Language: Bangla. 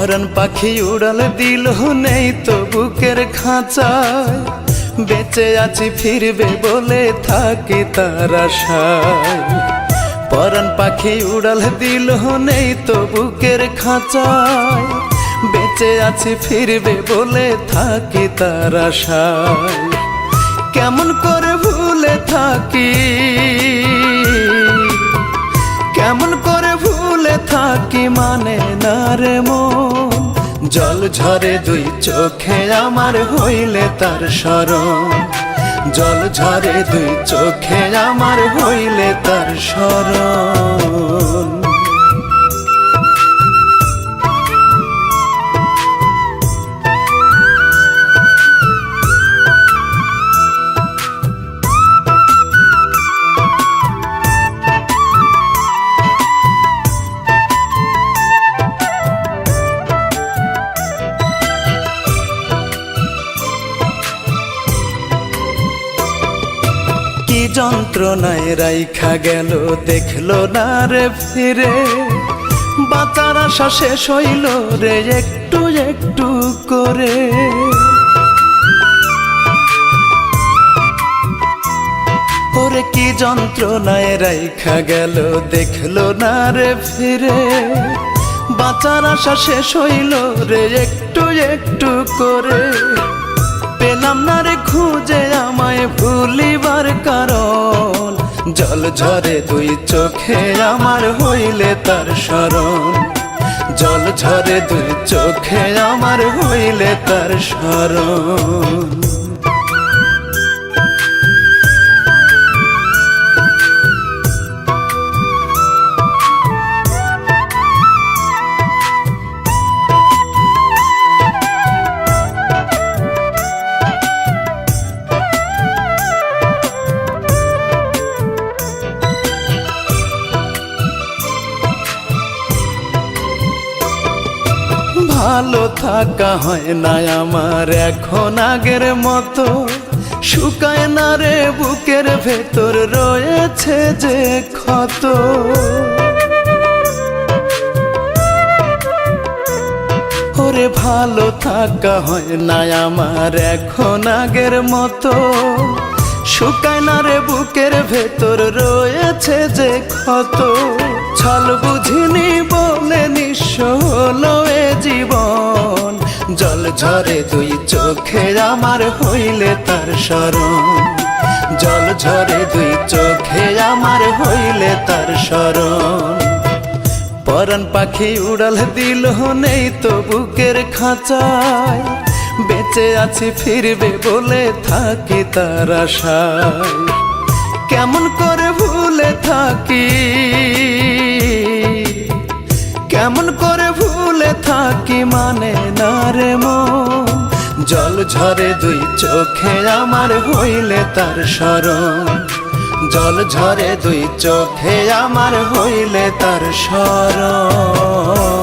পরাণ পাখি উড়াল দিল নেই তো বুকের খাঁচায়, বেঁচে আছি ফিরবে বলে থাকি তার আশায়। পরাণ পাখি উড়াল দিল নেই তো বুকের খাঁচায়, বেঁচে আছি ফিরবে বলে থাকি তার আশায়। কেমন করে ভুলে থাকি, কেমন করে ভুলে থাকি মানে না রে মন। জল ঝরে দুই চোখে আমার হইলে তার স্মরণ, জল ঝরে দুই চোখে আমার হইলে তার স্মরণ। কি যন্ত্রণায় রাইখা গেল দেখলো না রে ফিরে, বাঁচার আশা শেষ হইল রে একটু একটু করে। ওরে কি যন্ত্রণায় রাইখা গেল দেখলো না রে ফিরে, বাঁচার আশা শেষ হইল রে একটু একটু করে। পেলাম না রে খুঁজে আমায় ভুলিবার কারণ, জল ঝরে দুই চোখে আমার হইলে তার স্মরণ, জল ঝরে দুই চোখে আমার হইলে তার স্মরণ। ভালো থাকা হয় না আমার এখন আগের মতো, শুকায় না রে বুকের ভেতর রয়েছে যে ক্ষত। ওরে ভালো থাকা হয় না আমার এখন আগের মতো, শুকায় না রে বুকের ভেতর রয়েছে যে ক্ষত। ছল বুঝিনি বলে নিঃস্ব হলো এ জীবন, জল ঝরে দুই চোখে আমার হইলে তার স্মরণ, জল ঝরে দুই চোখে আমার হইলে তার স্মরণ। পরাণ পাখি উড়াল দিল নেই তো বুকের খাঁচায়, বেঁচে আছি ফিরবে বলে থাকি তার আশায়। কেমন করে ভুলে থাকি, কেমন করে ভুলে থাকি মানে না রে মন। জল ঝরে দুই চোখে আমার হইলে তার স্মরণ, জল ঝরে দুই চোখে আমার হইলে তার স্মরণ।